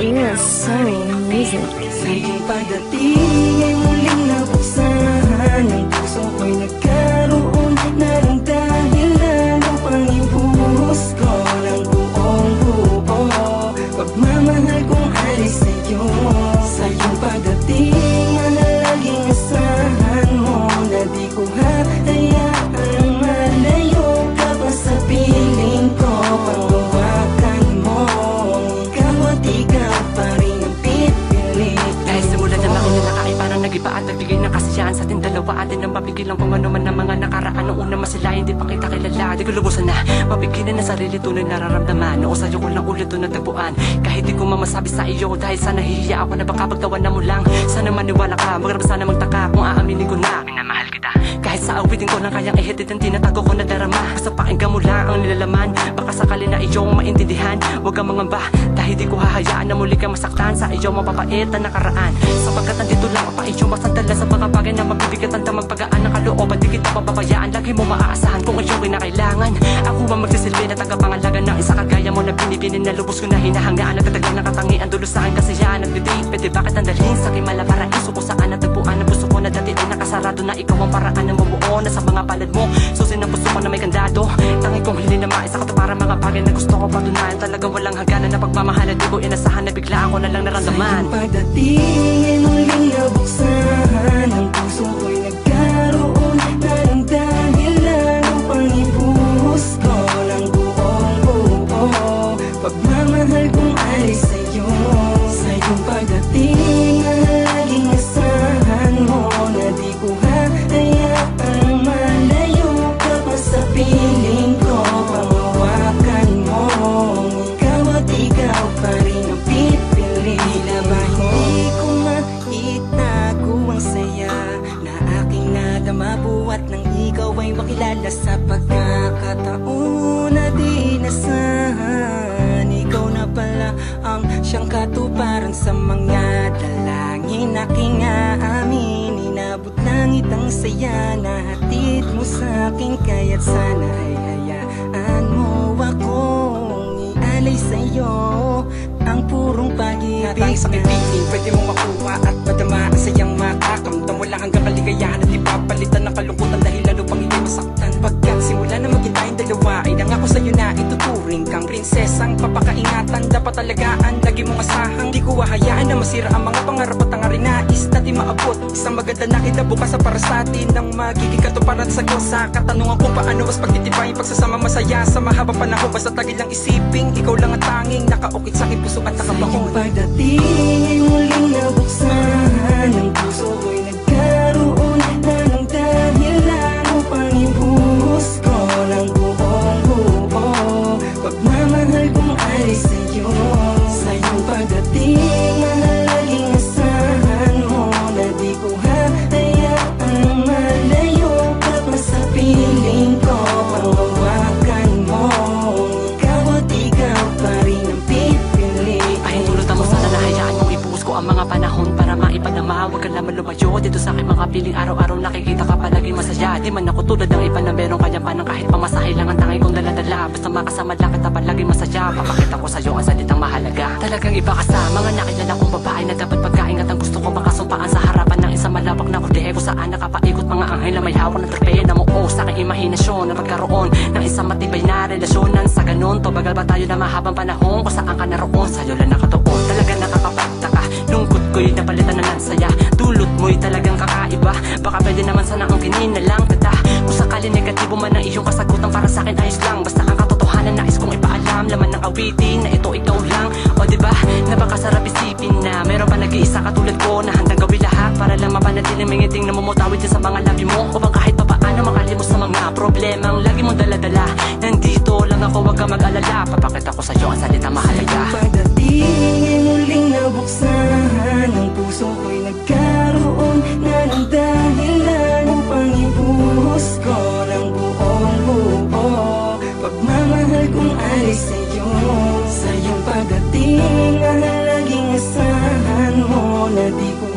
You're so amazing. Sa iyong pagdating ay muling nabuksan ang puso ko'y nagkaroon na ng dahilan upang ibuhos ko ng buong buo pagmamahal kong alis sa'yo. Sa iyong pagdating mahalaging asahan mo na di ko hahayaang malayo ka pa sa piling ko. Panghawakan mo, ikaw at ikaw pa rin ang pipilit. Dahil simula na laki na nakay parang nag-iba at nagbigay ng kasiyahan sa ating dalawa. Atin ang mapigilan kung ano man ang mga nakaraan. Noong una masilayan, di pa kita kilala. Di ko lubusan na mapigilan na sarili, tunay nararamdaman. Noong sa'yo ko lang ulit ito natagpuan. Kahit di ko mamasabi sa iyo dahil sana hihiya ako na baka pagtawanan mo lang. Sana maniwala ka, magrap sana magtaka kung aaminin ko na minamahal kita. Kahit sa awitin ko lang kayang ihitid ang tinatago ko na darama. Basta pakinggan mo lang ang nilalaman, baka sakali na iyong maintindihan. Huwag kang mangamba dahil di ko hahayaan na muli kang masaktan sa iyong mapapait na nakaraan. Sapagkat nandito lang pa iyong masandala sa mga bagay na magbibigay tanda magpagaan ng kalooban. Di kita papabayaan, lagi mo maaasahan kung iyong kinakailangan. Ako ang magsisilbi na tagapangalaga ng isa kagaya mo na binibinin na lubos ko na hinahangaan. Nagtatagal ng katangian dulo sa akin kasi yan nagdidate. Pwede bakit ang dalhin sa aking malaparaiso kung saan natagpuan ang puso ko na dati ay nakasarado na ikaw ang paraan ng mabuo na sa mga palad mo. Susin ang puso ko na may kandado. Tangi kong hili na maisa katuparan mga bagay na gusto ko patunayan. Talagang walang hangganan na pagmamahalan. Di ko inasahan na bigla ako na lang naramdaman. Sa iyong pagdating ay muling nabuksan ang puso ko'y nagkaroon na ng dahilan upang ibuhos ko ng buong buo pagmamahal kong alis sa'yo. Sa iyong pagdating mahalaging asahan mo na di ko hahayaang malayo ka pa sa piling ko. Panghawakan mo, ikaw at ikaw pa rin ang pipili. Tila ba hindi ko maitago ang saya na aking nadama buhat nang ikaw ay makilala sa pagkakataon na di inasahan. Ikaw na pala ang siyang katuparan sa mga dalangin aking aamin. Inabot langit ang saya na hatid mo sa akin, kaya't sana ay hayaan mo akong ialay sa'yo ang purong pag-ibig sa kipiling, pwede mo makuha at madama ang sayang makakamdam. Wala hanggang kaligayahan at ipapalitan ng kalungkutan dahil lalo pang hindi masaktan. Pagkat simula na maging tayong dalawa ay nangako sa'yo na ituturing kang prinsesang papakaingatan. Dapat talagaan, lagi mong asahang di ko hahayaan na masira ang mga pangarap at ang nais natin maabot. Isang maganda na kinabukasan para sa atin ng magiging katuparan sa ko sa katanungan kung paano mas pagtitibay pagsasama masaya sa mahabang panahon. Basta tagil lang isiping ikaw lang ang tanging nakaukit sa aking puso at nakabahon. Pagdating ay muling nabuksan ang puso ko'y nagkaroon na ng dahilan upang ibuhos ko ng buong buo pagmamahal kong alis sa'yo. Sa iyong pagdating mahalaging asahan mo na di ko hahayaang malayo ka pa sa piling ko. Panghawakan mo, ikaw at ikaw pa rin ang pipili. Ay tulutan mo sana nahayaan mong ibuhos ko ang mga panahon para maipadama. Huwag ka naman lumayo dito sa aking mga piling. Araw-araw nakikita ka palaging masaya. Di man ako tulad ng iba na meron kayampanan kahit pamasahe lang ang tanging kong daladala. Basta makasama lang kita palaging masaya. Papakita ko sa'yo ang salitang mahalaga. Talagang iba ka sa mga nakilala kong babae na dapat pagkaingat ang gusto ko makasumpaan sa harapan ng isang malawak na kulihe kung saan nakapaikot mga anghel na may hawak ng tropeya na muo sa aking imahinasyon na magkaroon ng isang matibay na relasyonan. Sa ganun, tumagal ba tayo na mahabang panahon kung saan ka naroon? Sa'yo lang nakatuon. Talagang nakakapagtaka, lungkot ko'y napalitan na ng saya. Dulot mo'y talagang kakaiba. Baka pwede naman sana ang kininalang kita. Kung sakali negatibo man ang iyong kasagutan, para sa akin ayos lang. Basta ang katotohanan nais kong ipaalam. Laman ng awitin na ito ikaw lang. O diba, napakasarap isipin na meron pa nag-iisa katulad ko na handang gawin lahat para lang mapanatiling may ngiting na mumutawid din sa mga labi mo. Upang kahit papaano makalimos sa mga problemang lagi mong daladala. Nandito lang ako, huwag ka mag-alala. Papakita ko sa'yo ang salita mahalaga. Pagdating ay muling nabuksan ang puso ko'y nagkaroon na ng dahilan upang ibuhos ko ng buong buo pagmamahal kong alis sa'yo. Sa iyong pagdating mahalaging asahan mo na di ko